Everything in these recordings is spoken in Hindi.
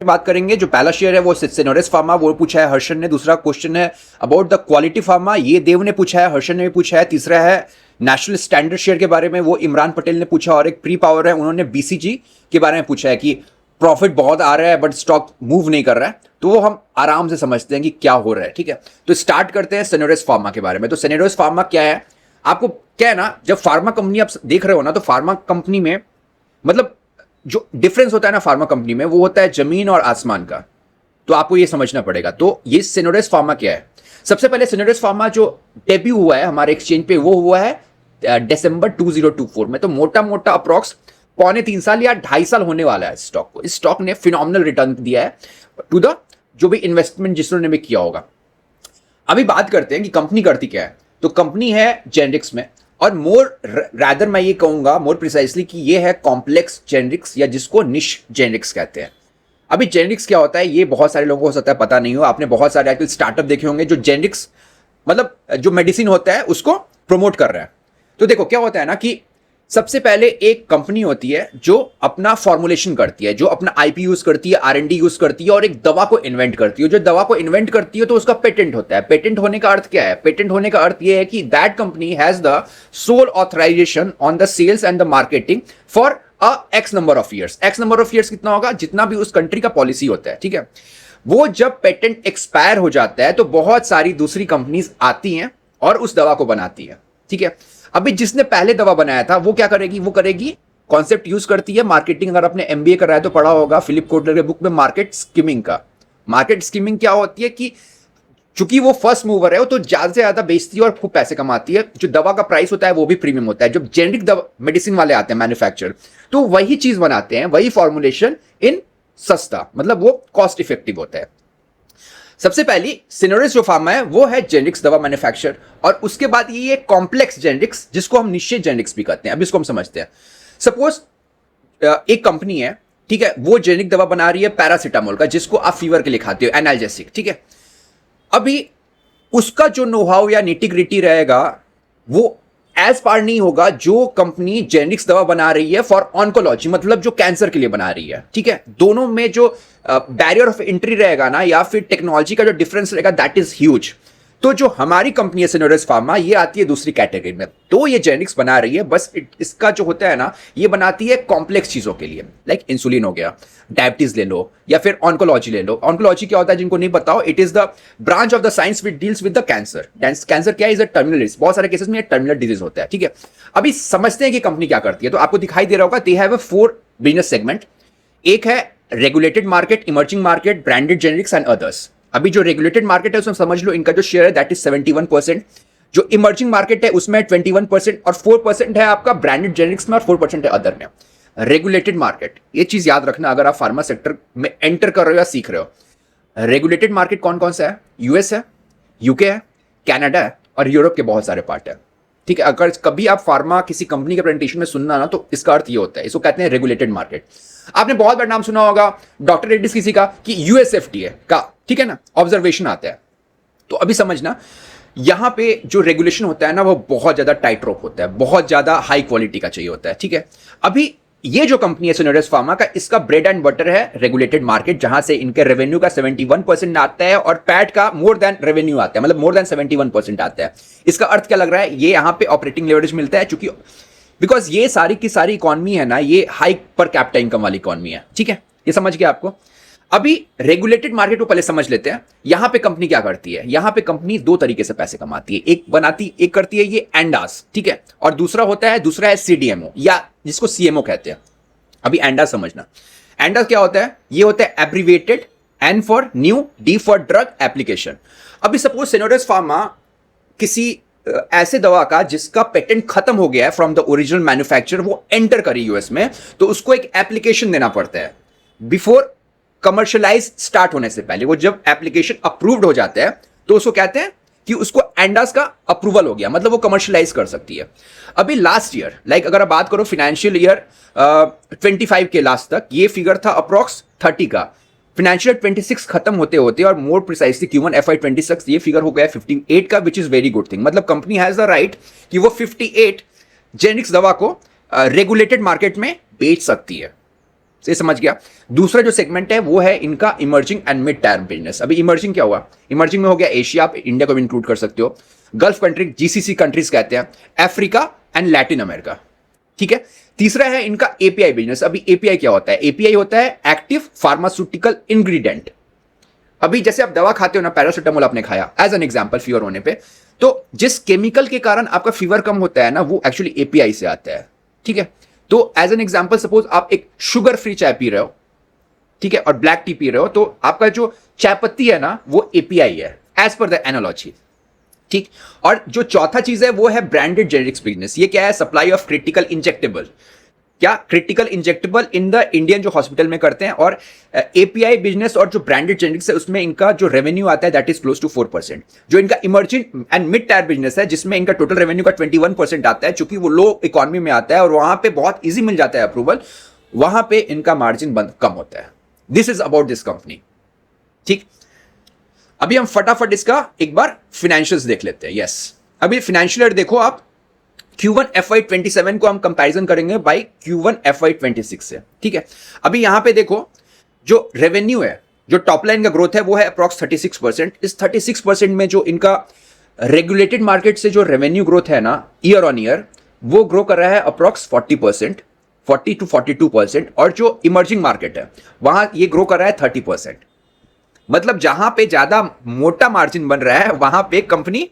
बात करेंगे। जो पहला शेयर है वो सिनोरेस फार्मा, वो पूछा है हर्षन ने। दूसरा क्वेश्चन है अबाउट द क्वालिटी फार्मा, ये देव ने पूछा है, हर्षन ने भी पूछा है। तीसरा है नेशनल स्टैंडर्ड शेयर के बारे में, वो इमरान पटेल ने पूछा। और एक प्री पावर है, उन्होंने बीसीजी के बारे में पूछा है कि प्रॉफिट बहुत आ रहा है बट स्टॉक मूव नहीं कर रहा है। तो वो हम आराम से समझते हैं कि क्या हो रहा है, ठीक है। तो स्टार्ट करते हैं सिनोरेस फार्मा के बारे में। तो सिनोरेस फार्मा क्या है, आपको क्या है ना, जब फार्मा कंपनी आप देख रहे हो ना, तो फार्मा कंपनी में मतलब जो डिफरेंस होता है ना फार्मा कंपनी में, वो होता है जमीन और आसमान का। तो आपको ये समझना पड़ेगा। तो ये सिनोरेस फार्मा क्या है, सबसे पहले सिनोरेस फार्मा जो डेब्यू हुआ है हमारे एक्सचेंज पे, वो हुआ है दिसंबर 2024 में। तो मोटा मोटा अप्रॉक्स 2.25 साल या 2.5 साल होने वाला है स्टॉक को। इस स्टॉक ने फिनोमिनल रिटर्न दिया है टू द जो भी इन्वेस्टमेंट जिसने भी किया होगा। अभी बात करते हैं कि कंपनी करती क्या है। तो कंपनी है जेनरिक्स में, और मोर रादर मैं ये कहूंगा मोर प्रिसाइसली कि ये है कॉम्प्लेक्स जेनरिक्स, या जिसको निश जेनरिक्स कहते हैं। अभी जेनरिक्स क्या होता है ये बहुत सारे लोगों को हो सकता है पता नहीं हो। आपने बहुत सारे आजकल स्टार्टअप देखे होंगे जो जेनरिक्स मतलब जो मेडिसिन होता है उसको प्रमोट कर रहा है। तो देखो क्या होता है ना कि सबसे पहले एक कंपनी होती है जो अपना फॉर्मुलेशन करती है, जो अपना आईपी यूज करती है, आरएनडी यूज करती है, और एक दवा को इन्वेंट करती है। जो दवा को इन्वेंट करती है तो उसका पेटेंट होता है। पेटेंट होने का अर्थ क्या है, पेटेंट होने का अर्थ यह है कि that company has the sole authorization on the sales and the marketing for X number of years. X number of years कितना होगा, जितना भी उस कंट्री का पॉलिसी होता है, ठीक है। वो जब पेटेंट एक्सपायर हो जाता है तो बहुत सारी दूसरी कंपनीज आती हैं और उस दवा को बनाती है, ठीक है। अभी जिसने पहले दवा बनाया था वो क्या करेगी, वो करेगी कॉन्सेप्ट यूज करती है मार्केटिंग। अगर आपने एमबीए कर रहा है तो पढ़ा होगा फिलिप कोटलर के बुक में मार्केट स्कीमिंग का। मार्केट स्कीमिंग क्या होती है कि चूंकि वो फर्स्ट मूवर है वो तो ज्यादा से ज्यादा बेचती है और खूब पैसे कमाती है। जो दवा का प्राइस होता है वो भी प्रीमियम होता है। जब जेनरिक दवा मेडिसिन वाले आते हैं मैन्युफैक्चर, तो वही चीज बनाते हैं, वही फॉर्मुलेशन इन सस्ता, मतलब वो कॉस्ट इफेक्टिव होता है। सबसे पहली सिनोरेस जो फार्मा है वो है जेनरिक्स दवा मैन्युफैक्चर, और उसके बाद ये कॉम्प्लेक्स जेनरिक्स जिसको हम निश्चित जेनरिक्स भी कहते हैं। अब इसको हम समझते हैं। सपोज एक कंपनी है, ठीक है, वो जेनरिक दवा बना रही है पैरासिटामोल का, जिसको आप फीवर के लिए खाते हो, एनाल्जेसिक, ठीक है। अभी उसका जो नो हाउ या निटी-ग्रिटी रहेगा वो एज पार नहीं होगा जो कंपनी जेनरिक्स दवा बना रही है फॉर ऑन्कोलॉजी, मतलब जो कैंसर के लिए बना रही है, ठीक है। दोनों में जो बैरियर ऑफ एंट्री रहेगा ना, या फिर टेक्नोलॉजी का जो डिफरेंस रहेगा, दैट इज ह्यूज। तो जो हमारी कंपनी है सिनोरेस फार्मा, ये आती है दूसरी कैटेगरी में। तो ये जेनरिक्स बना रही है, बस इसका जो होता है ना, ये बनाती है कॉम्प्लेक्स चीजों के लिए, लाइक इंसुलिन हो गया, डायबिटीज ले लो, या फिर ऑन्कोलॉजी ले लो। ऑन्कोलॉजी क्या होता है जिनको नहीं पता हो, it is the branch of the science which deals with the cancer. Cancer क्या इज अ टर्मिनल डिजीज, बहुत सारे केसेस में टर्मिनल डिजीज होता है, ठीक है। अभी समझते हैं कि कंपनी क्या करती है। तो आपको दिखाई दे रहा होगा they have a 4 business segment. एक है regulated market, emerging market, branded generics and others. अभी जो रेगुलेटेड मार्केट है उसमें समझ लो इनका जो शेयर है दैट इज 71%। जो इमर्जिंग मार्केट है उसमें 21% और 4% है आपका ब्रांडेड जेनरिक्स में और 4% है अदर में। रेगुलेटेड मार्केट, ये चीज याद रखना अगर आप फार्मा सेक्टर में एंटर कर रहे हो या सीख रहे हो। रेगुलेटेड मार्केट कौन कौन सा है, यूएस है, यूके है, कनाडा है, और यूरोप के बहुत सारे पार्ट है, ठीक है। अगर कभी आप फार्मा किसी कंपनी के प्रेजेंटेशन में सुनना ना, तो इसका अर्थ ये होता है, इसको कहते हैं रेगुलेटेड मार्केट। आपने बहुत बार नाम सुना होगा डॉक्टर रेड्डीज किसी का कि यूएसएफडीए का, ठीक है ना, ऑब्जर्वेशन आता है। तो अभी समझना यहां पे जो रेगुलेशन होता है ना, वो बहुत ज्यादा टाइट रोप होता है, बहुत ज्यादा हाई क्वालिटी का चाहिए होता है, ठीक है। अभी ये जो कंपनी है सिनोरेस फार्मा का, इसका ब्रेड एंड बटर है रेगुलेटेड मार्केट, जहां से इनके रेवेन्यू का 71% आता है और पैट का मोर देन रेवेन्यू आता है, मतलब मोर देन 71% आता है। इसका अर्थ क्या लग रहा है, ये यहां पे ऑपरेटिंग लेवरेज मिलता है, चूंकि बिकॉज ये सारी की सारी इकॉनमी है ना, ये हाई पर कैपिटा इनकम वाली इकॉनमी है, ठीक है। ये समझ गया आपको। अभी रेगुलेटेड मार्केट को पहले समझ लेते हैं। यहां पे कंपनी क्या करती है, यहां पे कंपनी 2 तरीके से पैसे कमाती है। एक करती है ये एंडास, ठीक है, और दूसरा है सीडीएमओ, या जिसको सीएमओ कहते हैं। अभी एंडास समझना, एंडास क्या होता है, ये होता है abbreviated, N for new, D for drug application. अभी सपोज सिनोरेस फार्मा किसी ऐसे दवा का जिसका पेटेंट खत्म हो गया है फ्रॉम द ओरिजिनल मैन्युफैक्चरर, वो एंटर करी यूएस में, तो उसको एक एप्लीकेशन देना पड़ता है बिफोर कमर्शियलाइज स्टार्ट होने से पहले। वो जब एप्लीकेशन अप्रूव्ड हो जाता है तो उसको कहते हैं कि उसको एंडास का अप्रूवल हो गया, मतलब वो कमर्शियलाइज कर सकती है। अभी लास्ट ईयर, लाइक अगर आप बात करो फाइनेंशियल ईयर 25 के लास्ट तक, ये फिगर था अप्रॉक्स 30 का। फाइनेंशियल 26 खत्म होते होते, और मोर प्रिसाइसली Q1 FY26, ये फिगर हो गया 58 का, which is very good thing. मतलब कंपनी हैज द राइट कि वो 58 जेनरिक्स दवा को रेगुलेटेड मार्केट में बेच सकती है, से समझ गया। दूसरा जो सेगमेंट है वो है इनका emerging and mid tyre business. अभी इमर्जिंग क्या हुआ? इमर्जिंग में हो गया एशिया, आप इंडिया को भी इंक्लूड कर सकते हो, गल्फ कंट्री, जीसीसी कंट्रीज कहते हैं, अफ्रीका एंड लैटिन अमेरिका, ठीक है। तीसरा है इनका एपीआई बिजनेस। अभी एपीआई क्या होता है? एपीआई होता है एक्टिव फार्मास्यूटिकल इंग्रेडिएंट। अभी जैसे आप दवा खाते हो ना, पैरासिटामोल आपने खाया एज एन एग्जांपल फीवर होने पे, तो जिस केमिकल के कारण आपका फीवर कम होता है ना, वो एक्चुअली एपीआई से आता है, ठीक है। तो एज एन एग्जांपल सपोज आप एक शुगर फ्री चाय पी रहे हो, ठीक है, और ब्लैक टी पी रहे हो, तो आपका जो चाय पत्ती है ना वो एपीआई है एज पर द एनालॉजी, ठीक। और जो चौथा चीज है वो है ब्रांडेड जेनेरिक्स बिजनेस। ये क्या है? Supply of critical injectable. क्या? Critical injectable in the Indian जो हॉस्पिटल में करते हैं। और एपीआई बिजनेस और जो ब्रांडेड जेनेरिक्स है उसमें इनका जो रेवेन्यू आता है दैट इज क्लोज टू 4%। जो इनका emerging and mid tyre business है जिसमें इनका टोटल रेवेन्यू का 21% आता है, चूंकि वो लो इकोनॉमी में आता है और वहां पे बहुत ईजी मिल जाता है अप्रूवल, वहां पे इनका मार्जिन कम होता है। This is about this company, ठीक। अभी हम फटाफट इसका एक बार फाइनेंशियल्स देख लेते हैं। यस, अभी फाइनेंशियल ईयर देखो आप, Q1 FY27 को हम कंपैरिजन करेंगे बाय Q1 FY26 से, ठीक है। अभी यहां पे देखो जो रेवेन्यू है, जो टॉप लाइन का ग्रोथ है वो है अप्रॉक्स 36%। इस 36% में जो इनका रेगुलेटेड मार्केट से जो रेवेन्यू ग्रोथ है ना ईयर ऑन ईयर, वो ग्रो कर रहा है अप्रॉक्स 40%, 40 to 42%। और जो इमर्जिंग मार्केट है वहां ये ग्रो कर रहा है 30%। मतलब जहां पे ज्यादा मोटा मार्जिन बन रहा है वहां पे कंपनी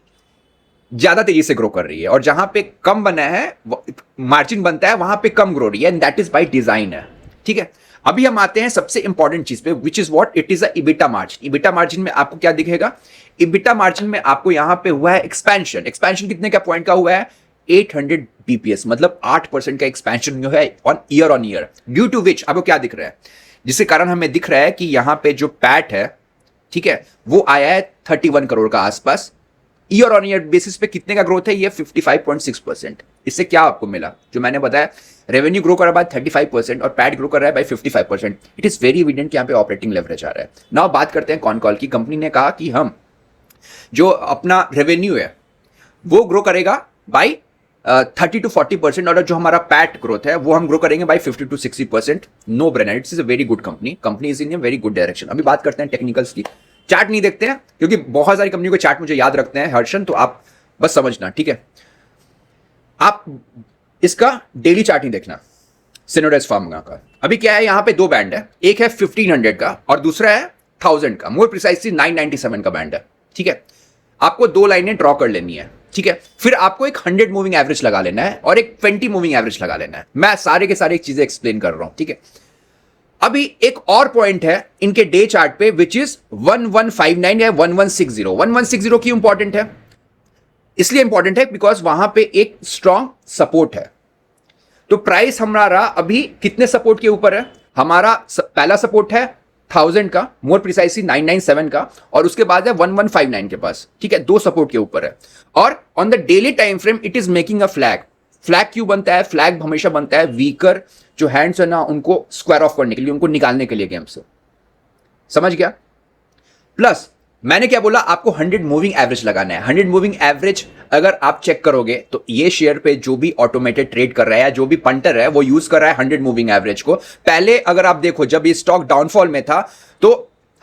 ज्यादा तेजी से ग्रो कर रही है, और जहां पे कम बना है मार्जिन बनता है वहां पे कम ग्रो रही है, and that is by design है, ठीक है। अभी हम आते हैं सबसे इंपॉर्टेंट चीज पे, which is what it is a EBITDA margin. EBITDA margin में आपको क्या दिखेगा? इबिटा मार्जिन में आपको यहां पे हुआ है एक्सपेंशन। एक्सपेंशन कितने का पॉइंट का हुआ है? 800 बीपीएस, मतलब 8% का एक्सपेंशन जो है ऑन ईयर, ड्यू टू विच आपको क्या दिख रहा है? जिसके कारण हमें दिख रहा है कि यहां पे जो पैट है, ठीक है, वो आया है 31 करोड़ का आसपास। ईयर ऑन ईयर बेसिस पे कितने का ग्रोथ है? ये 55.6%। इससे क्या आपको मिला? जो मैंने बताया, रेवेन्यू ग्रो कर रहा है 35% और पैट ग्रो कर रहा है by 55%। It is very evident कि यहाँ पे ऑपरेटिंग लेवरेज आ रहा है। नाउ बात करते हैं कॉन कॉल की। कंपनी ने कहा कि हम जो अपना रेवेन्यू है वो ग्रो करेगा बाय 30 to 40%, और जो हमारा पैट ग्रोथ है वो हम ग्रो करेंगे by 50 to 60%। No brainer, it's is a very good company is in a very good direction. अभी बात करते हैं टेक्निकल्स की। चार्ट नहीं देखते हैं क्योंकि बहुत सारी कंपनियों के चार्ट मुझे याद रखते हैं हर्षन, तो आप बस समझना, ठीक है। आप इसका डेली चार्ट नहीं देखना सिनोडेस फार्मा का। अभी क्या है, यहां पे दो बैंड है, एक है 1500 का और दूसरा है 1000 का, मोर प्रिसाइसली 997 का बैंड है, ठीक है। आपको दो लाइनें ड्रॉ कर लेनी है, ठीक है। फिर आपको एक 100 मूविंग एवरेज लगा लेना है और एक 20 मूविंग एवरेज लगा लेना है। मैं सारे के सारे चीजें एक्सप्लेन कर रहा हूं, ठीक है। अभी एक और पॉइंट है इनके डे चार्ट पे, विच इज 1159 या 1160। 1160 क्यों इंपॉर्टेंट है? इसलिए इंपॉर्टेंट है बिकॉज वहां पे एक स्ट्रॉन्ग सपोर्ट है। तो प्राइस हमारा अभी कितने सपोर्ट के ऊपर है? हमारा पहला सपोर्ट है 1000 का, मोर प्रिसाइसली 997 का, और उसके बाद है 1159 के पास, ठीक है। दो सपोर्ट के ऊपर है। और on the daily time frame it is making a flag. Flag क्यों बनता है? फ्लैग हमेशा बनता है वीकर जो हैंड्स है ना उनको स्क्वायर ऑफ करने के लिए, उनको निकालने के लिए गेम से, समझ गया। प्लस मैंने क्या बोला? आपको 100 मूविंग एवरेज लगाना है। 100 मूविंग एवरेज अगर आप चेक करोगे तो ये शेयर पे जो भी ऑटोमेटेड ट्रेड कर रहा है या जो भी पंटर है वो यूज कर रहा है 100 मूविंग एवरेज को। पहले अगर आप देखो जब ये स्टॉक डाउनफॉल में था तो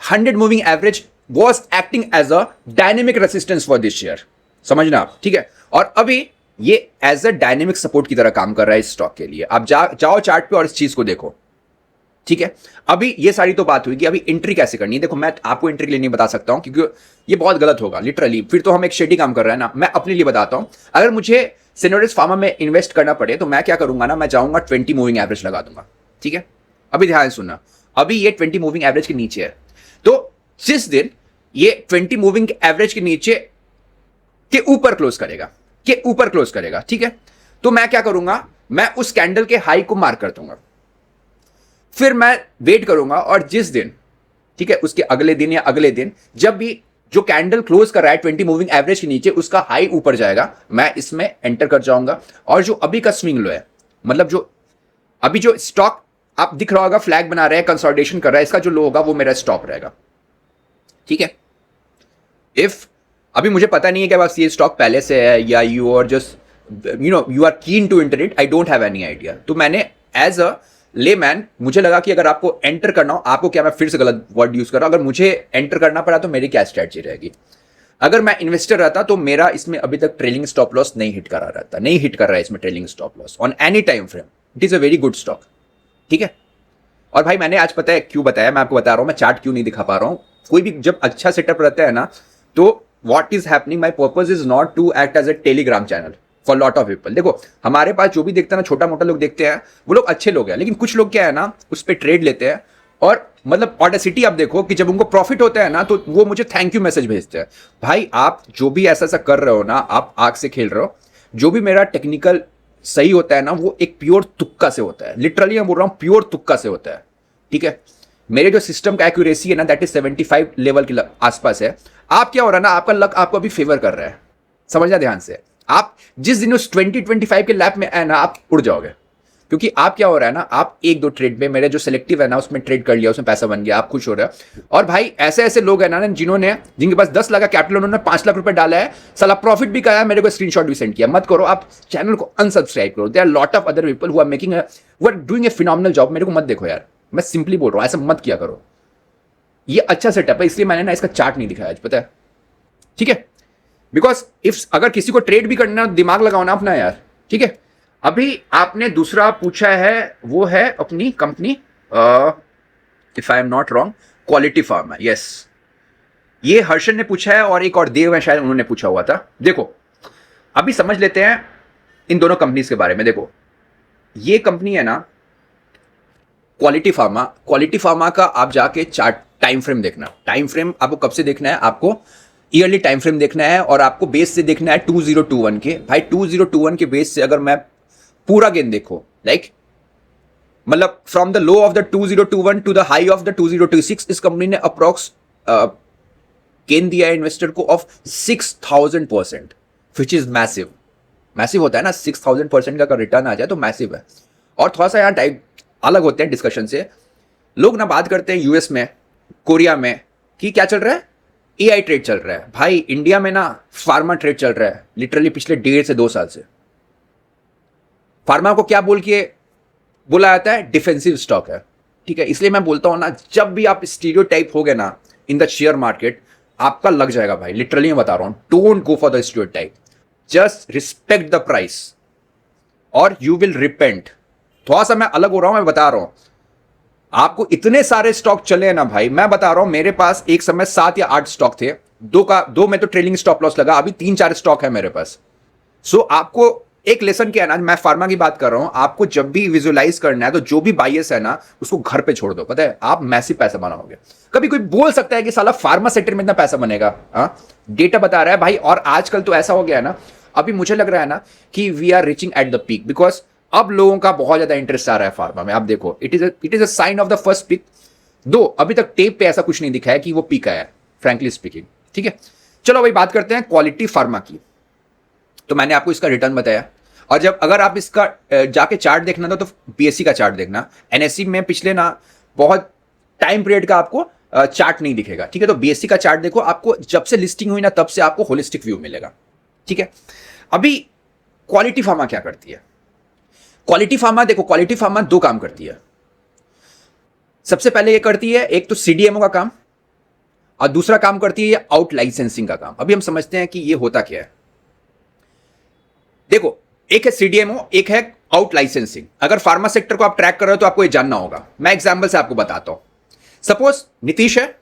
100 moving average was acting as a dynamic resistance for this share, समझना आप, ठीक है। और अभी ये एज अ डायनेमिक सपोर्ट की तरह काम कर रहा है इस स्टॉक के लिए। आप जाओ चार्ट पे और इस चीज को देखो, ठीक है। अभी ये सारी तो बात हुई कि अभी एंट्री कैसे करनी है। देखो मैं आपको एंट्री के लिए नहीं बता सकता हूं क्योंकि ये बहुत गलत होगा लिटरली, फिर तो हम एक शेडी काम कर रहे हैं ना। मैं अपने लिए बताता हूं, अगर मुझे सिनोडेस फार्मा में इन्वेस्ट करना पड़े तो मैं क्या करूंगा ना, मैं जाऊंगा 20 मूविंग एवरेज लगा दूंगा, ठीक है। अभी ध्यान सुनना, अभी ये 20 मूविंग एवरेज के नीचे है, तो जिस दिन ये 20 मूविंग एवरेज के नीचे के ऊपर क्लोज करेगा, ठीक है, तो मैं क्या करूंगा, मैं उस कैंडल के हाई को मार्क कर दूंगा। फिर मैं वेट करूंगा और जिस दिन, ठीक है, उसके अगले दिन या अगले दिन जब भी जो कैंडल क्लोज कर रहा है 20 मूविंग एवरेज के नीचे उसका हाई ऊपर जाएगा, मैं इसमें एंटर कर जाऊंगा। और जो अभी का स्विंग लो है, मतलब जो अभी जो स्टॉक आप दिख रहा होगा फ्लैग बना रहा है, कंसोलिडेशन कर रहा है, इसका जो लो होगा वो मेरा स्टॉप रहेगा, ठीक है। इफ अभी मुझे पता नहीं है कि बस ये स्टॉक पहले से है या you are just you are keen to enter it, I don't have any idea. तो मैंने एज अ लेमैन, मुझे लगा कि अगर आपको एंटर करना हो, आपको क्या, मैं फिर से गलत वर्ड यूज कर रहा हूं, अगर मुझे एंटर करना पड़ा तो मेरी क्या स्ट्रेटजी रहेगी? अगर मैं इन्वेस्टर रहता तो मेरा इसमें अभी तक ट्रेलिंग स्टॉप लॉस नहीं हिट करा रहता, नहीं हिट कर रहा है इसमें trailing stop loss on any time frame. It is a very good stock, ठीक है। और भाई मैंने आज पता है क्यों बताया, मैं आपको बता रहा हूं, मैं चार्ट क्यों नहीं दिखा पा रहा हूं। कोई भी जब अच्छा सेटअप रहता है ना, तो what is happening, my purpose is not to act as a Telegram channel for lot of people. देखो हमारे पास जो भी देखते हैं ना, छोटा मोटा लोग देखते हैं, वो लोग अच्छे लोग हैं, लेकिन कुछ लोग क्या है ना, उस पर ट्रेड लेते हैं और मतलब ऑडेसिटी आप देखो कि जब उनको प्रॉफिट होता है ना, तो वो मुझे थैंक यू मैसेज भेजते हैं। भाई आप जो भी ऐसा ऐसा कर रहे हो ना, आप आग से खेल रहे हो। जो भी मेरा टेक्निकल सही होता है ना, वो एक प्योर तुक्का से होता है, लिटरली मैं बोल रहा हूं प्योर तुक्का से होता है, ठीक है। मेरे जो सिस्टम का एक्यूरेसी है ना, दैट इज 75 लेवल के आसपास है। आप क्या हो रहा है ना, आपका लक आपको अभी फेवर कर रहा है, समझना ध्यान से। आप जिस दिन उस 20-25 के लैप में है ना, आप उड़ जाओगे, क्योंकि आप क्या हो रहा है ना, आप एक दो ट्रेड में, मेरे जो सिलेक्टिव है ना उसमें ट्रेड कर लिया, उसमें पैसा बन गया, आप खुश हो रहे हो। और भाई ऐसे ऐसे लोग हैं ना जिनके पास 10 लाख का कैपिटल, उन्होंने 5 लाख रुपए डाला है, साला प्रॉफिट भी कहा, मेरे को स्क्रीनशॉट भी सेंड किया। मत करो, आप चैनल को अनसब्सक्राइब करो। There are lot of other people who are doing a phenomenal job. मेरे को मत देखो यार, मैं सिंपली बोल रहा हूं, ऐसा मत किया करो। ये अच्छा सेटअप है, इसलिए मैंने ना इसका चार्ट नहीं दिखाया आज, पता है, ठीक है। बिकॉज इफ अगर किसी को ट्रेड भी करना, दिमाग लगाओ ना अपना यार, ठीक है। अभी आपने दूसरा पूछा है, वो है अपनी company, if I am not wrong, quality pharma. Yes, ये हर्षन ने पूछा है और एक और देव है शायद, उन्होंने पूछा हुआ था। देखो अभी समझ लेते हैं इन दोनों कंपनीज के बारे में। देखो ये कंपनी है ना क्वालिटी फार्मा, क्वालिटी फार्मा का आप जाके चार्ट टाइम फ्रेम देखना। टाइम फ्रेम आपको कब से देखना है, आपको ईयरली टाइम फ्रेम देखना है, और आपको बेस से देखना है 2021 के। भाई 2021 के बेस से अगर मैं पूरा गेन देखो, लाइक मतलब from the low of the 2021 to the high of the 2026, इस कंपनी ने अप्रॉक्स गेन दिया है इन्वेस्टर को of 6000%, which is massive. Massive होता है ना, 6000% का अगर रिटर्न आ जाए तो मैसिव है। और थोड़ा सा यहाँ टाइप अलग होते हैं डिस्कशन से। लोग ना बात करते हैं यूएस में, कोरिया में, कि क्या चल रहा है, एआई ट्रेड चल रहा है। भाई इंडिया में ना फार्मा ट्रेड चल रहा है, लिटरली पिछले 1.5 से 2 साल से। फार्मा को क्या बोल के बोला जाता है, डिफेंसिव स्टॉक है, ठीक है। इसलिए मैं बोलता हूं ना, जब भी आप स्टीरियोटाइप हो गए ना इन द शेयर मार्केट, आपका लग जाएगा भाई, लिटरली मैं बता रहा हूं। Don't go for the stereotype, just respect the price और यू विल रिपेंट। थोड़ा सा मैं अलग हो रहा हूं, मैं बता रहा हूं। आपको इतने सारे स्टॉक चले हैं ना भाई, मैं बता रहा हूं, मेरे पास एक समय 7 या 8 स्टॉक थे, दो में तो ट्रेलिंग स्टॉप लॉस लगा, अभी 3-4 स्टॉक है मेरे पास। सो आपको एक लेसन क्या है ना, मैं फार्मा की बात कर रहा हूं, आपको जब भी विजुअलाइज करना है तो जो भी बायस है ना उसको घर पे छोड़ दो, पता है आप मैसिव पैसा बनाओगे। कभी कोई बोल सकता है कि साला फार्मा सेक्टर में इतना पैसा बनेगा, डेटा बता रहा है भाई। और आजकल तो ऐसा हो गया है ना, अभी मुझे लग रहा है ना कि we are reaching at the peak, because अब लोगों का बहुत ज्यादा इंटरेस्ट आ रहा है फार्मा में। आप देखो, it is a sign of the first peak, though अभी तक टेप पे ऐसा कुछ नहीं दिखा है कि वो पीक आया, फ्रैंकली स्पीकिंग, ठीक है। चलो भाई बात करते हैं क्वालिटी फार्मा की। तो मैंने आपको इसका रिटर्न बताया, और जब अगर आप इसका जाके चार्ट देखना था तो बीएससी का चार्ट देखना। एनएससी में पिछले ना बहुत टाइम पीरियड का आपको चार्ट नहीं दिखेगा, ठीक है। तो बीएससी का चार्ट देखो, आपको जब से लिस्टिंग हुई ना तब से आपको होलिस्टिक व्यू मिलेगा, ठीक है। अभी क्वालिटी फार्मा क्या करती है? क्वालिटी फार्मा देखो, क्वालिटी फार्मा 2 काम करती है। सबसे पहले ये करती है, एक तो सीडीएमओ का काम, और दूसरा काम करती है ये आउट लाइसेंसिंग का काम। अभी हम समझते हैं कि ये होता क्या है। देखो एक है सीडीएमओ, एक है आउट लाइसेंसिंग। अगर फार्मा सेक्टर को आप ट्रैक कर रहे हो तो आपको ये जानना होगा। मैं एग्जांपल से आपको बताता हूं। सपोज नीतीश है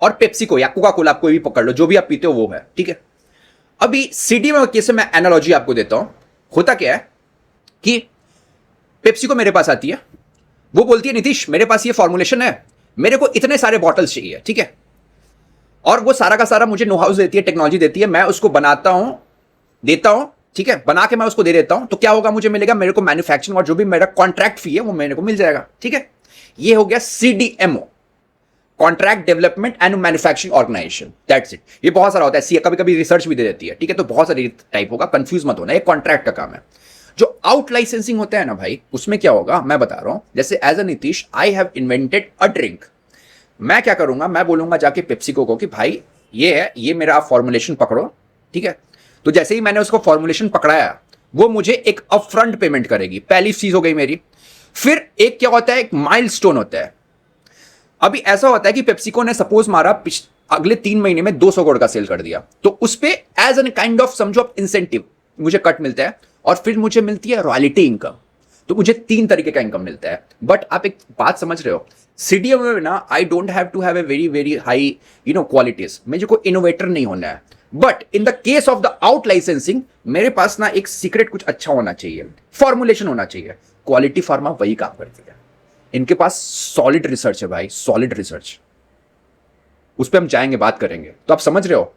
और पेप्सिको या कोका कोला, आप कोई भी पकड़ लो, जो भी आप पीते हो वो है, ठीक है। अभी सीडीएमओ के केस में मैं एनालॉजी आपको देता हूं। होता क्या है कि पेप्सिको मेरे पास आती है, वो बोलती है नीतीश मेरे पास ये फॉर्मुलेशन है, मेरे को इतने सारे बॉटल्स चाहिए, ठीक है। और वो सारा का सारा मुझे नो हाउस देती है, टेक्नोलॉजी देती है, मैं उसको बनाता हूं, देता हूं, ठीक है, बना के मैं उसको दे देता हूं। तो क्या होगा, मुझे मिलेगा, मेरे को मैन्युफैक्चरिंग और जो भी मेरा कॉन्ट्रैक्ट फी है वो मेरे को मिल जाएगा, ठीक है। ये हो गया CDMO, contract development and manufacturing organization, that's it. ये बहुत सारा होता है, कभी कभी रिसर्च भी दे देती है, ठीक है। तो बहुत सारी टाइप होगा, कंफ्यूज मत होना, ये कॉन्ट्रैक्ट का काम है। जो आउट लाइसेंसिंग होता है ना भाई, उसमें क्या होगा मैं बता रहा हूं। जैसे as a Nitish I have invented a drink, मैं क्या करूंगा, मैं बोलूंगा जाके पेप्सिको को कि भाई ये है, ये मेरा फॉर्मुलेशन पकड़ो, ठीक है। तो जैसे ही मैंने उसको फॉर्मुलेशन पकड़ाया, वो मुझे एक अपफ्रंट पेमेंट करेगी। पहली चीज हो गई मेरी। फिर एक क्या होता है, एक माइलस्टोन होता है। अभी ऐसा होता है कि पेप्सिको ने सपोज मारा अगले 3 महीने में 200 करोड़ का सेल कर दिया, तो उस पे एज एन काइंड ऑफ समझो आप इंसेंटिव मुझे कट मिलता है, और फिर मुझे मिलती है रॉयल्टी इनकम। तो मुझे 3 तरीके का इनकम मिलता है। बट आप एक बात समझ रहे हो, सीडीएमओ में ना I don't have to have a very very high qualities, मुझे कोई इनोवेटर नहीं होना है। But in the case of the out licensing मेरे पास ना एक सीक्रेट कुछ अच्छा होना चाहिए, फॉर्मुलेशन होना चाहिए। क्वालिटी फार्मा वही काम करती है। इनके पास सॉलिड रिसर्च है भाई, सॉलिड रिसर्च, उस पर हम जाएंगे, बात करेंगे। तो आप समझ रहे हो,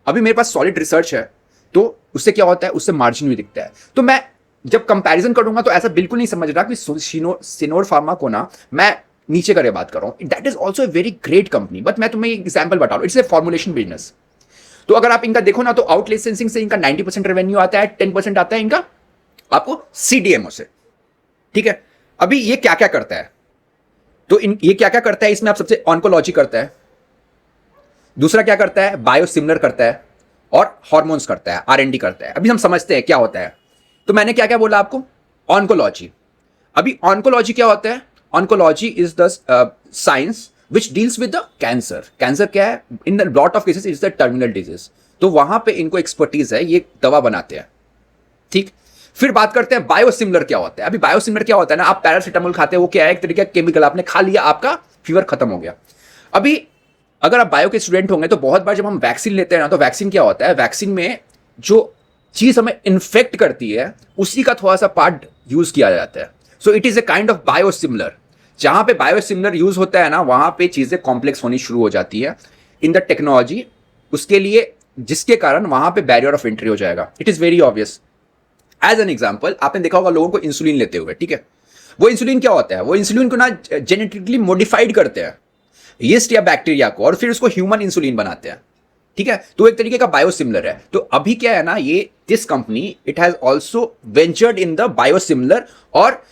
अभी मेरे पास सॉलिड रिसर्च है, तो उससे क्या होता है, उससे मार्जिन भी दिखता है। तो मैं जब कंपैरिजन करूंगा तो ऐसा बिल्कुल नहीं समझ रहा कि सिनोड फार्मा को ना मैं नीचे करके बात कर रहा हूं। That is also a very great company, but मैं तुम्हें एग्जाम्पल बता रहा हूं, इट्स ए फॉर्मुलेशन बिजनेस। तो अगर आप इनका देखो ना, तो आउट लाइसेंसिंग से इनका 90% रेवेन्यू आता है, 10% आता है इनका आपको सीडीएमओ से। ठीक है, अभी ये क्या क्या करता है, तो ये क्या क्या करता है, इसमें आप सबसे ऑन्कोलॉजी करता है, दूसरा क्या करता है, बायोसिमिलर करता है, और हार्मोन्स करता है, आरएनडी करता है। अभी हम समझते हैं क्या होता है। तो मैंने क्या क्या बोला आपको, ऑन्कोलॉजी। अभी ऑन्कोलॉजी क्या होता है, oncology is the science which deals with the cancer. Cancer क्या है, in the lot of cases is the terminal disease, तो वहां पे इनको एक्सपर्टीज है, ये दवा बनाते हैं। ठीक, फिर बात करते हैं बायोसिमिलर क्या होता है। अभी बायोसिमिलर क्या होता है ना, आप पैरासिटामोल खाते हैं, वो क्या है, एक तरीके का केमिकल, आपने खा लिया, आपका फीवर खत्म हो गया। अभी अगर आप बायो के स्टूडेंट होंगे तो बहुत बार जब हम वैक्सीन लेते हैं ना, तो वैक्सीन क्या होता है, वैक्सीन में जो चीज हमें इन्फेक्ट करती है उसी का थोड़ा सा पार्ट यूज किया जाता है। So it is a kind of biosimilar. जहां पे बायोसिमिलर यूज होता है ना, वहां पे चीजें कॉम्प्लेक्स होनी शुरू हो जाती है इन द टेक्नोलॉजी, उसके लिए, जिसके कारण वहां पे बैरियर ऑफ एंट्री हो जाएगा। It is very obvious. As an example, आपने देखा होगा लोगों को इंसुलिन लेते हुए, ठीक है, वो इंसुलिन क्या होता है, वो इंसुलिन को ना जेनेटिकली मॉडिफाइड करते हैं यीस्ट या बैक्टीरिया को, और फिर उसको ह्यूमन इंसुलिन बनाते हैं। ठीक है, तो एक तरीके का बायोसिमिलर है। तो अभी क्या है ना, ये this company it has also ventured in the biosimilar, और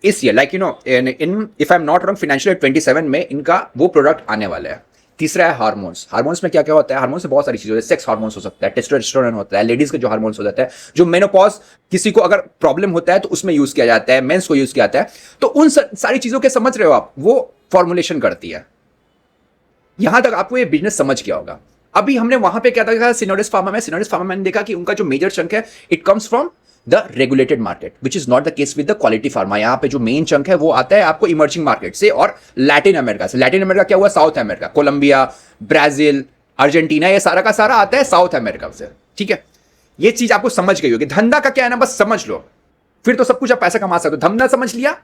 इस year like in if I am not wrong financial 27 में इनका वो प्रोडक्ट आने वाला है। तीसरा है हार्मोन्स। हार्मोन्स में क्या क्या होता है, हार्मोन्स में बहुत सारी चीजें होती है। सेक्स हार्मोन्स हो सकता है, टेस्टोस्टेरोन होता है, लेडीज के जो हार्मोन्स हो जाता है, जो मेनोपॉज किसी को अगर प्रॉब्लम होता है तो उसमें यूज किया जाता है, मेंस को यूज किया जाता है। तो उन सारी चीजों के समझ रहे हो आप, वो फॉर्मुलेशन करती है। यहां तक आपको ये बिजनेस समझ गया होगा। अभी हमने वहां पे क्या था, सिनोडिस फार्मा में, सिनोडिस फार्मा मैंने देखा कि उनका जो मेजर चंक है it comes from the regulated market, which is not the case with the quality pharma. यहां पे जो मेन चंक है वो आता है आपको इमर्जिंग मार्केट से और लैटिन अमेरिका से। लैटिन अमेरिका क्या हुआ, South America, Colombia, Brazil, Argentina, ये सारा का सारा आता है साउथ अमेरिका से। ठीक है, ये चीज आपको समझ गई होगी। धंधा का क्या है ना, बस समझ लो, फिर तो सब कुछ आप पैसा कमा सकते हो। धंधा समझ लिया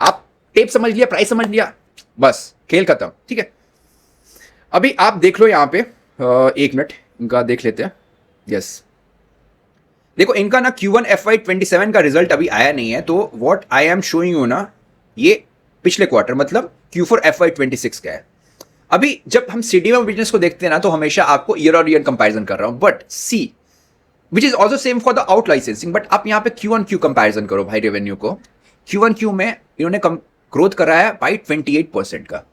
आप, टेप समझ लिया, प्राइस समझ लिया, बस खेल खत्म। ठीक है, अभी आप देख लो यहां पे, एक मिनट इनका देख लेते हैं। यस, देखो इनका ना Q1 FY27 का रिजल्ट अभी आया नहीं है, तो what I am showing you ना, ये पिछले क्वार्टर मतलब Q4 FY26 का है। अभी जब हम सीडीएमओ बिजनेस को देखते हैं ना, तो हमेशा आपको ईयर और ईयर कंपैरिजन कर रहा हूं, but see which is also same for the out licensing. But आप यहां पे Q1Q कंपैरिजन करो भाई, रेवेन्यू को Q1Q में इन्होंने ग्रोथ कराया बाई 28% का।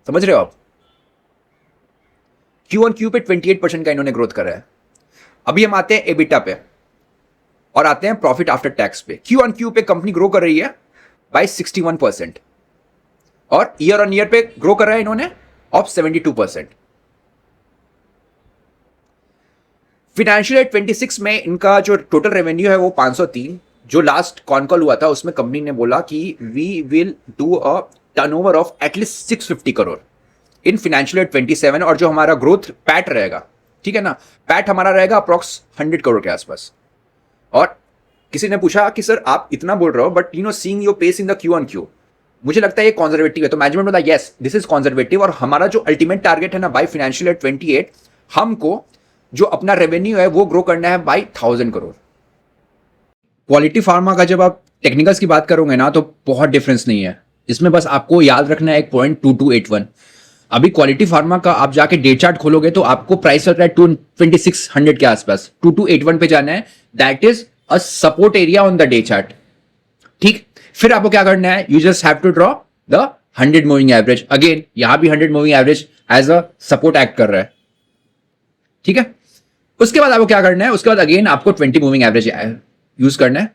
समझ रहे हो आप, Q1Q पे 28% का इन्होंने ग्रोथ करा है। अभी हम आते हैं एबिटा पे और आते हैं प्रॉफिट आफ्टर टैक्स पे। Q1Q पे कंपनी ग्रो कर रही है बाय 61% और ईयर ऑन ईयर पे ग्रो कर रहा है इन्होंने ऑफ 72%। फाइनेंशियल ईयर 26 में इनका जो टोटल रेवेन्यू है वो 503। जो लास्ट कॉन कॉल हुआ था उसमें कंपनी ने बोला कि we will do a turnover of at least 650 crore in financial year 27, और जो हमारा ग्रोथ पैट रहेगा, ठीक है ना, पैट हमारा रहेगा अप्रॉक्स 100 करोड़ के आसपास। और किसी ने पूछा कि सर आप इतना बोल रहे हो, but you know seeing your pace in the Q1Q, मुझे लगता है ये कॉन्जर्वेटिव है। तो मैनेजमेंट बोला यस दिस इज कॉन्जर्वेटिव, और हमारा जो अल्टीमेट टारगेट है ना बाय फाइनेंशियल ईयर 28, हमको जो अपना रेवेन्यू है वो ग्रो करना है बाय 1000 करोड़। क्वालिटी फार्मा का जब आप टेक्निकल्स की बात करोगे ना, तो बहुत डिफरेंस नहीं है इसमें। बस आपको याद रखना है एक पॉइंट 2281। अभी क्वालिटी फार्मा का आप जाके डे चार्ट खोलोगे तो आपको प्राइस चल रहा है 2600 के आसपास, 2281 पे जाना है। That is a support area on the day chart. ठीक, फिर आपको क्या करना है, you just have to draw the 100 moving average. Again यहां भी 100 moving average as a support act कर रहा है। ठीक है, उसके बाद आपको क्या करना है, उसके बाद अगेन आपको 20 मूविंग एवरेज यूज करना है।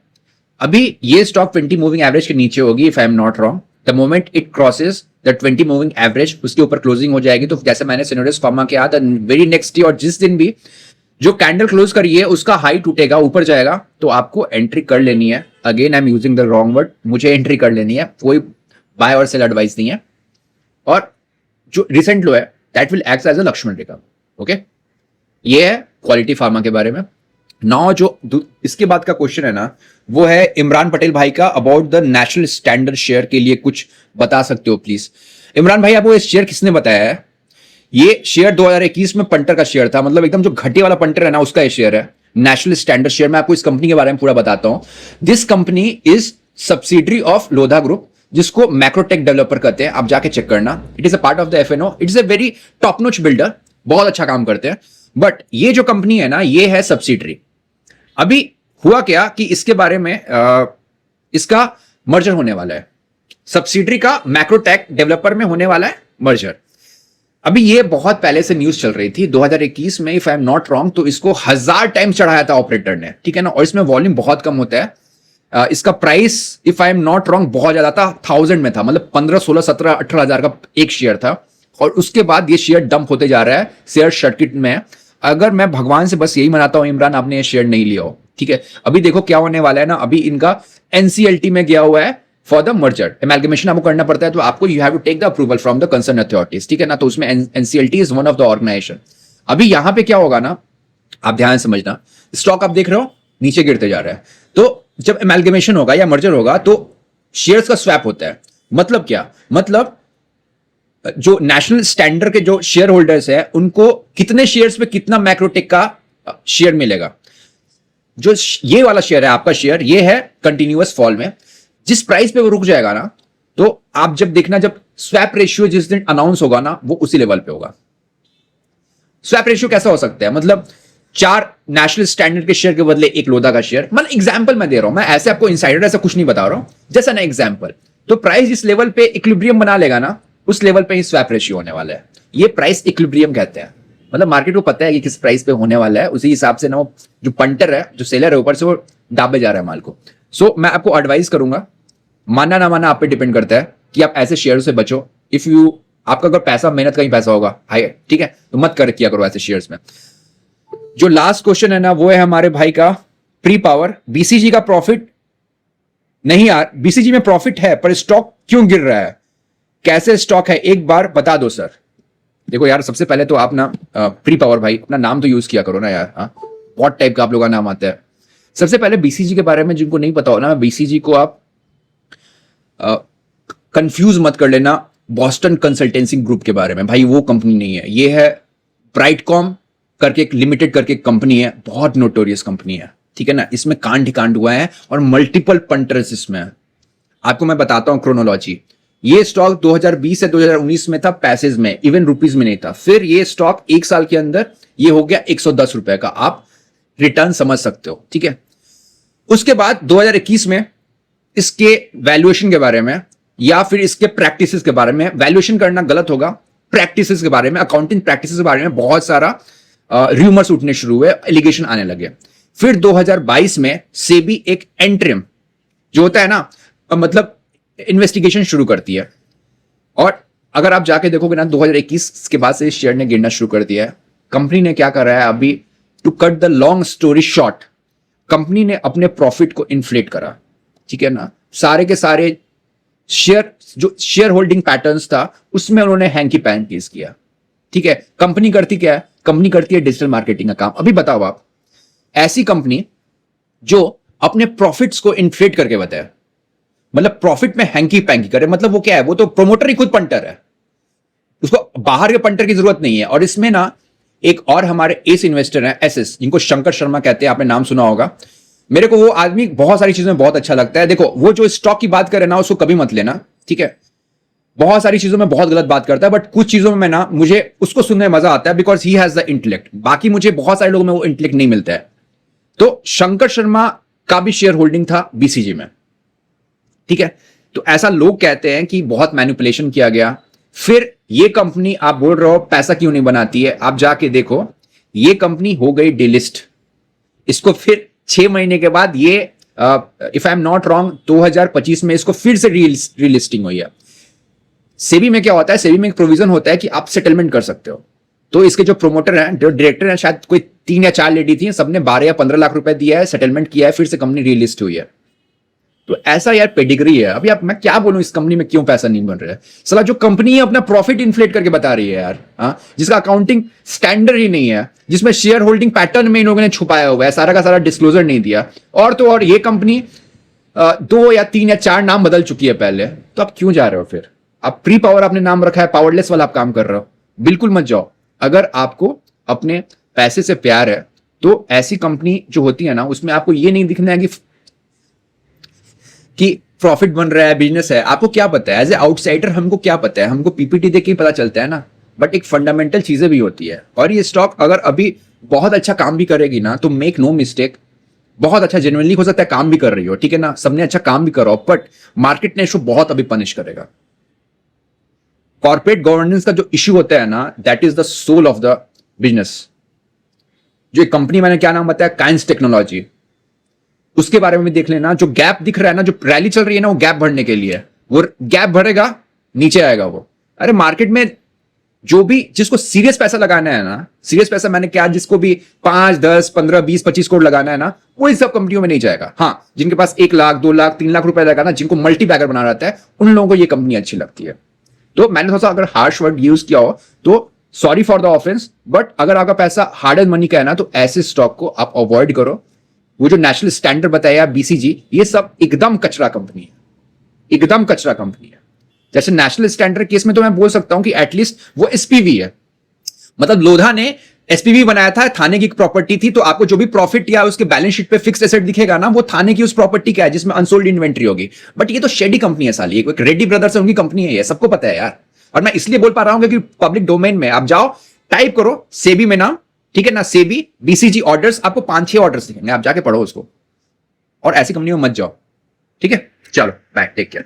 अभी ये स्टॉक 20 मूविंग एवरेज के नीचे होगी if I am not wrong. The moment it crosses the 20 moving average उसके ऊपर क्लोजिंग हो जाएगी। तो जैसे मैंने सिनोरियस फार्मा किया था, वेरी नेक्स्ट डे और जिस दिन भी जो कैंडल क्लोज करी है उसका हाई टूटेगा, ऊपर जाएगा, तो आपको एंट्री कर लेनी है। Again I am using the wrong word, मुझे एंट्री कर लेनी है, कोई बाय और सेल एडवाइस नहीं है। और जो रिसेंट लो है that will act as a Lakshman rekha. Okay, ये है क्वालिटी फार्मा के बारे में। नाउ जो इसके बाद का क्वेश्चन है ना, वो है इमरान पटेल भाई का, about the national standard share के लिए कुछ बता सकते हो प्लीज। इमरान भाई, आपको ये शेयर किसने बताया है? ये शेयर 2021 में पंटर का शेयर था, मतलब एकदम जो घटी वाला पंटर है ना, उसका ये शेयर है नेशनल स्टैंडर्ड शेयर। मैं आपको इस कंपनी के बारे में पूरा बताता हूं। This company is subsidiary of Lodha group, जिसको मैक्रोटेक डेवलपर कहते हैं, आप जाके चेक करना। It is a part of the FNO, it is a very top notch builder, बहुत अच्छा काम करते हैं। बट ये जो कंपनी है ना, ये है सब्सिडरी। अभी हुआ क्या कि इसके बारे में इसका मर्जर होने वाला है, सब्सिडरी का मैक्रोटेक डेवलपर में होने वाला है मर्जर। अभी ये बहुत पहले से न्यूज चल रही थी, 2021 में if I am not wrong, तो इसको 1000 टाइम्स चढ़ाया था ऑपरेटर ने, ठीक है ना। और इसमें वॉल्यूम बहुत कम होता है। इसका price if I am not wrong बहुत ज्यादा था, 1000 में था, मतलब 15, 16, 17, 18 हजार का एक शेयर था। और उसके बाद ये शेयर डंप होते जा रहा है, शेयर सर्किट में। अगर मैं भगवान से बस यही मनाता हूं इमरान, आपने ये शेयर नहीं लिया हो, ठीक है। अभी देखो क्या होने वाला है ना, अभी इनका एनसीएलटी में गया हुआ है फॉर द मर्जर। एमैल्गमेशन आपको करना पड़ता है, तो आपको you have to take the approval from the concern authorities, ठीक है ना। तो उसमें NCLT is one of the organisation. अभी यहां पे क्या होगा ना, आप ध्यान समझना, स्टॉक आप देख रहे हो नीचे गिरते जा रहा है। तो जब एमैल्गमेशन होगा या मर्जर होगा तो शेयर्स का स्वैप होता है। मतलब क्या, मतलब जो नेशनल स्टैंडर्ड के जो शेयर होल्डर्स है, उनको कितने शेयर्स पे कितना मैक्रोटेक का शेयर मिलेगा। जो ये वाला शेयर है आपका शेयर, ये है कंटिन्यूअस फॉल में। जिस प्राइस पे वो रुक जाएगा ना, तो आप जब देखना, जब स्वैप रेशियो जिस दिन अनाउंस होगा ना, वो उसी लेवल पे होगा। स्वैप रेशियो कैसा हो सकता है, मतलब 4 नेशनल स्टैंडर्ड के शेयर के बदले 1 लोधा का शेयर। मतलब एग्जांपल मैं दे रहा हूं, मैं ऐसे आपको इनसाइडर ऐसा कुछ नहीं बता रहा हूं, जैसा ना एग्जांपल। तो प्राइस जिस लेवल पे इक्विलिब्रियम बना लेगा ना, उस लेवल पे ही स्वैप रेशियो होने वाला है। ये प्राइस इक्विलिब्रियम कहते हैं। मतलब मार्केट को पता है कि किस प्राइस पे होने वाला है, उसी हिसाब से ना वो जो पंटर है, जो सेलर है, ऊपर से वो दाबे जा रहा है माल को। सो मैं आपको एडवाइस करूंगा, मानना ना मानना आप पे डिपेंड करता है, कि आप ऐसे शेयर से बचो। इफ यू, आपका अगर पैसा, मेहनत का ही पैसा होगा हाई, ठीक है, तो मत कर किया करो ऐसे शेयर्स में। जो लास्ट क्वेश्चन है ना, वो है हमारे भाई का प्री पावर। बीसीजी का प्रॉफिट नहीं यार, बीसीजी में प्रॉफिट है पर स्टॉक क्यों गिर रहा है, कैसे स्टॉक है, एक बार बता दो सर। देखो यार, सबसे पहले तो आप ना प्री पावर भाई अपना नाम तो यूज किया करो ना यार। हाँ, बहुत टाइप का आप लोगों का नाम आता है। सबसे पहले बीसीजी के बारे में जिनको नहीं पता हो ना, बीसीजी को आप कंफ्यूज मत कर लेना बॉस्टन कंसल्टेंसी ग्रुप के बारे में। भाई वो कंपनी नहीं है, ये है ब्राइटकॉम करके एक लिमिटेड करके एक कंपनी है, बहुत नोटोरियस कंपनी है, ठीक है ना। इसमें कांड ही कांड हुआ है और मल्टीपल पंटर्स इसमें है। आपको मैं बताता हूं क्रोनोलॉजी। ये स्टॉक 2020 से 2019 में था पैसेज में, इवन रुपीज में नहीं था। फिर ये स्टॉक 1 साल के अंदर ये हो गया 110 रुपए का। आप रिटर्न समझ सकते हो, ठीक है। उसके बाद 2021 में इसके वैल्यूएशन के बारे में या फिर इसके प्रैक्टिसेस के बारे में, वैल्यूएशन करना गलत होगा, प्रैक्टिसेस के बारे में, अकाउंटिंग प्रैक्टिसेस के बारे में बहुत सारा रूमर्स उठने शुरू हुए, एलिगेशन आने लगे। फिर 2022 में सेबी एक एंट्रिम जो होता है ना, मतलब इन्वेस्टिगेशन शुरू करती है। और अगर आप जाके देखोगे ना, 2021 के बाद से इस शेयर ने गिरना शुरू कर दिया है। कंपनी ने क्या कर रहा है अभी, to cut the long story short, company ने अपने प्रॉफिट को इन्फ्लेट करा, ठीक है ना। सारे के सारे शेयर, जो शेयर होल्डिंग पैटर्न्स था, उसमें उन्होंने हैंकी पैंकीज किया, ठीक है। कंपनी करती क्या है, कंपनी करती है डिजिटल मार्केटिंग का काम। अभी बताओ आप, ऐसी कंपनी जो अपने प्रॉफिट्स को इन्फ्लेट करके बताए, मतलब प्रॉफिट में हैंकी पैंकी करे, मतलब वो क्या है, वो तो प्रोमोटर ही खुद पंटर है, उसको बाहर के पंटर की जरूरत नहीं है। और इसमें ना एक और हमारे एस इन्वेस्टर हैं, एसएस, जिनको शंकर शर्मा कहते हैं, आपने नाम सुना होगा। मेरे को वो आदमी बहुत सारी चीजों में बहुत अच्छा लगता है। देखो, वो जो स्टॉक की बात करे ना, उसको कभी मत लेना, ठीक है। बहुत सारी चीजों में बहुत गलत बात करता है, बट कुछ चीजों में ना मुझे उसको सुनने में मजा आता है, because he has the intellect. बाकी मुझे बहुत सारे लोगों में वो इंटेलेक्ट नहीं मिलता है। तो शंकर शर्मा का भी शेयर होल्डिंग था बीसीजी में, ठीक है। तो ऐसा लोग कहते हैं कि बहुत मैनिपुलेशन किया गया। फिर ये कंपनी, आप बोल रहे हो पैसा क्यों नहीं बनाती है, आप जाके देखो, ये कंपनी हो गई डिलिस्ट। इसको फिर 6 महीने के बाद ये if I am not wrong 2025 में इसको फिर से रीलिस्टिंग हुई है। सेबी में क्या होता है, सेबी में एक प्रोविजन होता है कि आप सेटलमेंट कर सकते हो। तो इसके जो प्रोमोटर हैं, जो डायरेक्टर हैं, शायद कोई 3 या 4 लेडी थी, सबने 12 या 15 लाख रुपए दिया है, सेटलमेंट किया है, फिर से कंपनी रीलिस्ट हुई है। तो ऐसा यार पेडिग्री है। अभी आप मैं क्या बोलूं इस कंपनी में क्यों पैसा नहीं बन रहा है। सला जो कंपनी है अपना प्रॉफिट इन्फ्लेट करके बता रही है यार, हाँ, जिसका अकाउंटिंग स्टैंडर्ड ही नहीं है, जिसमें शेयर होल्डिंग पैटर्न में इन लोगों ने छुपाया हुआ है, सारा का सारा डिस्क्लोजर नहीं दिया। और तो और ये कंपनी 2 या 3 या 4 नाम बदल चुकी है पहले। तो आप क्यों जा रहे हो फिर? आप प्री पावर आपने नाम रखा है, पावरलेस वाला आप काम कर रहे हो। बिल्कुल मत जाओ। अगर आपको अपने पैसे से प्यार है तो ऐसी कंपनी जो होती है ना, उसमें आपको ये नहीं दिखना है कि प्रॉफिट बन रहा है, बिजनेस है। आपको क्या पता है एज ए आउटसाइडर, हमको क्या पता है? हमको पीपीटी देख के ही पता चलता है ना। बट एक फंडामेंटल चीजें भी होती है। और ये स्टॉक अगर अभी बहुत अच्छा काम भी करेगी ना, तो मेक नो मिस्टेक, बहुत अच्छा जेन्युइनली हो सकता है काम भी कर रही हो, ठीक है ना, सबने अच्छा काम भी करो, बट मार्केट ने इसको बहुत अभी पनिश करेगा। कॉर्पोरेट गवर्नेंस का जो इश्यू होता है ना, that is the soul of the business. जो एक कंपनी मैंने क्या नाम बताया, काइंस टेक्नोलॉजी, उसके बारे में भी देख लेना। जो गैप दिख रहा है ना, जो रैली चल रही है ना, वो गैप भरने के लिए है। वो गैप भरेगा, नीचे आएगा वो। अरे मार्केट में जो भी जिसको सीरियस पैसा लगाना है ना, सीरियस पैसा मैंने क्या, जिसको भी 5, 10, 15, 20, 25 करोड़ लगाना है ना, वो इन सब कंपनियों में नहीं जाएगा। हाँ, जिनके पास 1 लाख, 2 लाख, 3 लाख रुपए लगाना, जिनको मल्टी बैगर बना रहता है, उन लोगों को ये कंपनी अच्छी लगती है। तो मैंने थोड़ा सा अगर हार्श वर्ड यूज किया हो तो sorry for the offence, but अगर आपका पैसा हार्ड एंड मनी का है ना, तो ऐसे स्टॉक को आप अवॉइड करो। वो जो नेशनल स्टैंडर्ड बताया बीसीजी, ये सब एकदम कचरा कंपनी है, एकदम कचरा कंपनी है। जैसे नेशनल स्टैंडर्ड केस में तो मैं बोल सकता हूं कि एटलीस्ट वो एसपीवी है, मतलब लोधा ने एसपीवी बनाया था, थाने की प्रॉपर्टी थी, तो आपको जो भी प्रॉफिट या उसके बैलेंस शीट पे फिक्स्ड एसेट दिखेगा ना, वो थाने की उस प्रॉपर्टी का है जिसमें अनसोल्ड इन्वेंट्री होगी। बट ये तो शेडी कंपनी है साली, एक रेड्डी ब्रदर्स है, उनकी कंपनी है, ये सबको पता है यार। और मैं इसलिए बोल पा रहा हूं क्योंकि पब्लिक डोमेन में आप जाओ, टाइप करो सेबी में नाम, ठीक है ना, सेबी बीसीजी ऑर्डर्स, आपको 5-6 ऑर्डर्स दिखेंगे, आप जाके पढ़ो उसको। और ऐसी कंपनी में मत जाओ, ठीक है। चलो बाय, टेक केयर।